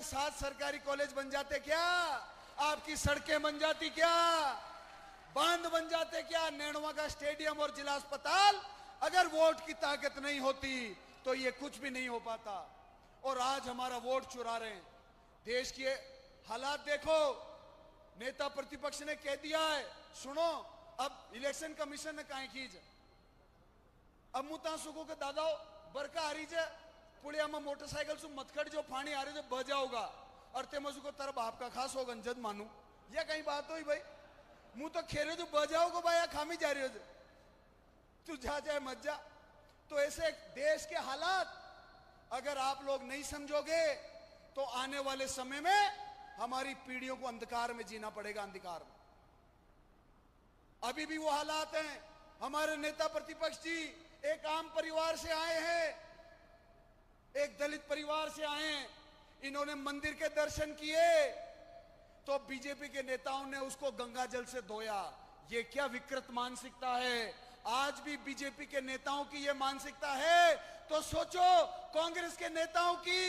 7 सरकारी कॉलेज बन जाते क्या? आपकी सड़कें बन जाती क्या? बांध बन जाते क्या? नैनवा का स्टेडियम और जिला अस्पताल, अगर वोट की ताकत नहीं होती तो ये कुछ भी नहीं हो पाता। और आज हमारा वोट चुरा रहे हैं। देश के हालात देखो, नेता प्रतिपक्ष ने कह दिया है, सुनो, अब इलेक्शन कमीशन ने कहा खींच, अब मुता सुखो के दादा बरका आ रही है पुड़िया में मोटरसाइकिल से मतखड़ जो फानी आ रही जो बजा होगा और ते मजू को तरफ आपका खास होगा जद मानू, या कहीं बात हुई भाई? मुंह तो खेरे जो बजाओ को भाई खामी जा रही हो, तू जा जाए मत जा। तो ऐसे देश के हालात अगर आप लोग नहीं समझोगे तो आने वाले समय में हमारी पीढ़ियों को अंधकार में जीना पड़ेगा, अंधकार में। अभी भी वो हालात हैं। हमारे नेता प्रतिपक्ष जी एक आम परिवार से आए हैं, एक दलित परिवार से आए हैं। इन्होंने मंदिर के दर्शन किए तो बीजेपी के नेताओं ने उसको गंगा जल से धोया। ये क्या विकृत मानसिकता है? आज भी बीजेपी के नेताओं की ये मानसिकता है तो सोचो कांग्रेस के नेताओं की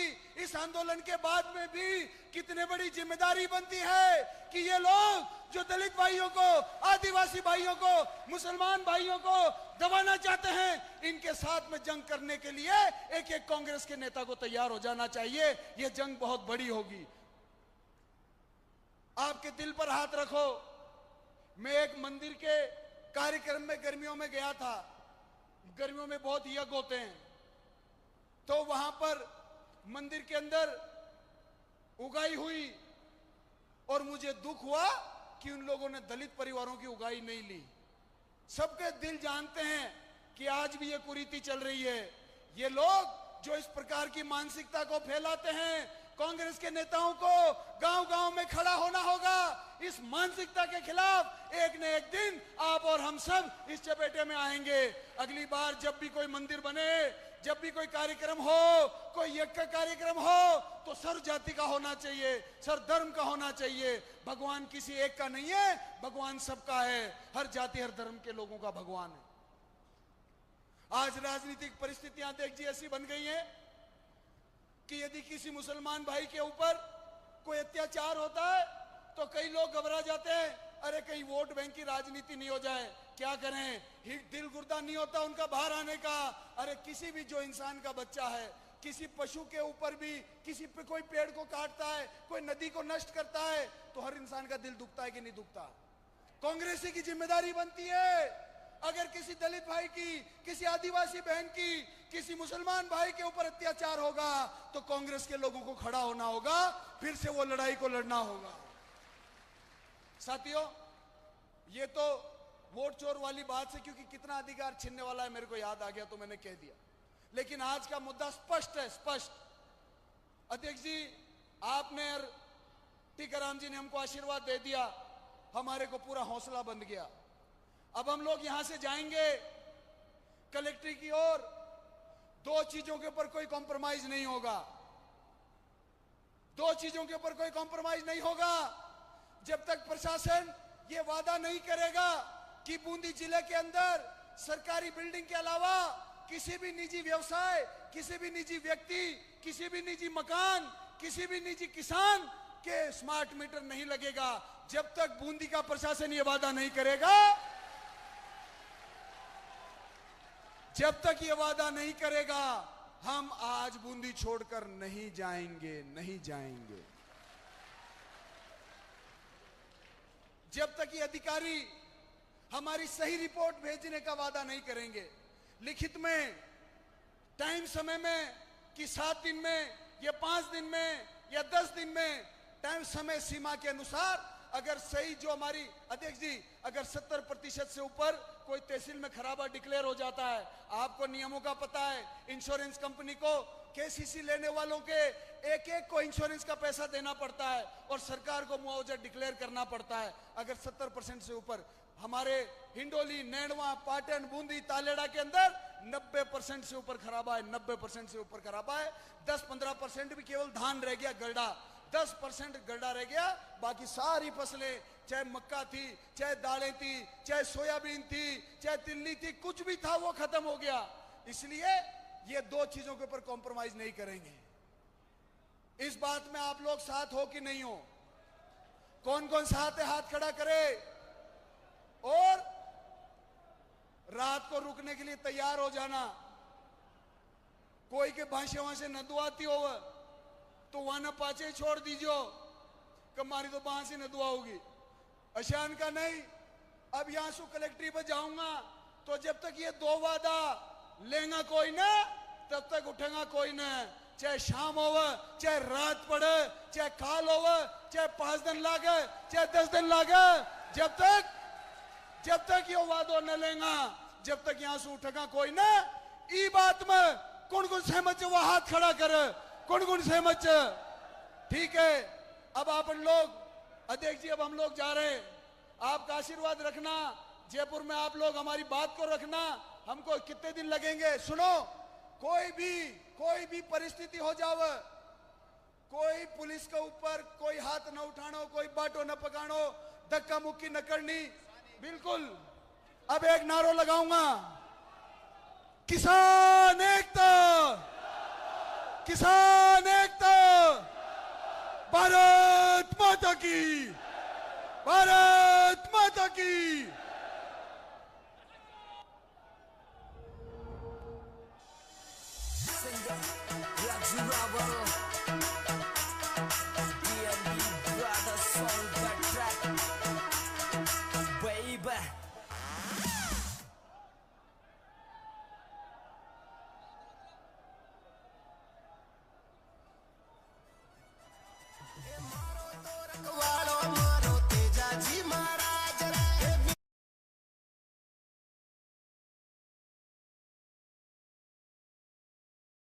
इस आंदोलन के बाद में भी कितने बड़ी जिम्मेदारी बनती है कि ये लोग जो दलित भाइयों को, आदिवासी भाइयों को, मुसलमान भाइयों को दबाना चाहते हैं, इनके साथ में जंग करने के लिए एक एक कांग्रेस के नेता को तैयार हो जाना चाहिए। ये जंग बहुत बड़ी होगी। आपके दिल पर हाथ रखो। मैं एक मंदिर के कार्यक्रम में गर्मियों में गया था। गर्मियों में बहुत यज्ञ होते हैं, तो वहां पर मंदिर के अंदर उगाई हुई और मुझे दुख हुआ कि उन लोगों ने दलित परिवारों की उगाई नहीं ली। सबके दिल जानते हैं कि आज भी ये कुरीति चल रही है। ये लोग जो इस प्रकार की मानसिकता को फैलाते हैं, कांग्रेस के नेताओं को गांव-गांव में खड़ा होना होगा। इस मानसिकता के खिलाफ एक न एक दिन आप और हम सब इस चपेटे में आएंगे। अगली बार जब भी कोई मंदिर बने, जब भी कोई कार्यक्रम हो, कोई यज्ञ का कार्यक्रम हो, तो सर्व जाति का होना चाहिए, सर्व धर्म का होना चाहिए। भगवान किसी एक का नहीं है, भगवान सबका है। हर जाति हर धर्म के लोगों का भगवान है। आज राजनीतिक परिस्थितियां देख जी ऐसी बन गई हैं कि यदि किसी मुसलमान भाई के ऊपर कोई अत्याचार होता है तो कई लोग घबरा जाते हैं, अरे कहीं वोट बैंक की राजनीति नहीं हो जाए, क्या करें, दिल गुर्दा नहीं होता उनका बाहर आने का। अरे किसी भी जो इंसान का बच्चा है, किसी पशु के ऊपर भी, किसी पे कोई पेड़ को काटता है, कोई नदी को नष्ट करता है, तो हर इंसान का दिल दुखता है कि नहीं दुखता? कांग्रेसी की जिम्मेदारी बनती है, अगर किसी दलित भाई की, किसी आदिवासी बहन की, किसी मुसलमान भाई के ऊपर अत्याचार होगा तो कांग्रेस के लोगों को खड़ा होना होगा, फिर से वो लड़ाई को लड़ना होगा। साथियों, ये तो वोट चोर वाली बात से, क्योंकि कितना अधिकार छीनने वाला है मेरे को याद आ गया तो मैंने कह दिया। लेकिन आज का मुद्दा स्पष्ट है, स्पष्ट। अध्यक्ष जी, आपने और टीकाराम जी ने हमको आशीर्वाद दे दिया, हमारे को पूरा हौसला बंध गया। अब हम लोग यहां से जाएंगे कलेक्ट्री की ओर। दो चीजों के ऊपर कोई कॉम्प्रोमाइज नहीं होगा, दो चीजों के ऊपर कोई कॉम्प्रोमाइज नहीं होगा। जब तक प्रशासन ये वादा नहीं करेगा कि बूंदी जिले के अंदर सरकारी बिल्डिंग के अलावा किसी भी निजी व्यवसाय, किसी भी निजी व्यक्ति, किसी भी निजी मकान, किसी भी निजी किसान के स्मार्ट मीटर नहीं लगेगा, जब तक बूंदी का प्रशासन ये वादा नहीं करेगा, जब तक ये वादा नहीं करेगा, हम आज बूंदी छोड़कर नहीं जाएंगे, नहीं जाएंगे। जब तक ये अधिकारी हमारी सही रिपोर्ट भेजने का वादा नहीं करेंगे, लिखित में, टाइम समय में, कि 7 दिन में या 5 दिन में या 10 दिन में, टाइम समय सीमा के अनुसार अगर सही जो हमारी, अध्यक्ष जी, अगर 70% से ऊपर कोई तहसील में खराबा डिक्लेयर हो जाता है, आपको नियमों का पता है, इंश्योरेंस कंपनी को, केसीसी लेने वालों के एक एक को इंश्योरेंस का पैसा देना पड़ता है और सरकार को मुआवजा डिक्लेयर करना पड़ता है। अगर 70% से ऊपर, हमारे हिंडोली, नैनवा, पाटन, बूंदी, तालेड़ा के अंदर 90% से ऊपर खराबा है, 90% से ऊपर खराबा है। 10-15% भी केवल धान रह गया, गड्ढा, 10% गड्ढा रह गया, बाकी सारी फसलें, चाहे मक्का थी, चाहे दालें थी, चाहे सोयाबीन थी, चाहे तिल्ली थी, कुछ भी था वो खत्म हो गया। इसलिए ये दो चीजों के ऊपर कॉम्प्रोमाइज नहीं करेंगे। इस बात में आप लोग साथ हो कि नहीं हो? कौन कौन साथ है, हाथ खड़ा करे। और रात को रुकने के लिए तैयार हो जाना। कोई के भाषे वहां से न दुआती हो तो वहां न पाचे छोड़ दीजियो, कमारी तो वहां से न दुआ होगी। अशान का नहीं, अब यहां से कलेक्ट्री पर जाऊंगा तो जब तक ये 2 वादा लेगा कोई ना, तब तक उठेगा कोई ना। चाहे शाम हो, चाहे रात पड़े, चाहे काल हो, चाहे 5 दिन लागे, चाहे 10 दिन लागे, जब तक ये वादो न लेगा, जब तक यहां से उठेगा कोई ना। ई बात में कौन कौन सहमत है वो हाथ खड़ा करे। कौन कौन सहमत है? ठीक है। अब आप लोग, अध्यक्ष जी, अब हम लोग जा रहे हैं। आपका आशीर्वाद रखना, जयपुर में आप लोग हमारी बात को रखना। हमको कितने दिन लगेंगे, सुनो, कोई भी परिस्थिति हो जावे, कोई पुलिस के ऊपर कोई हाथ न उठानो, कोई बाटो न पकानो, धक्का मुक्की न करनी, बिल्कुल। अब एक नारो लगाऊंगा, किसान एकता, किसान एकता, भारत माता की, भारत माता की।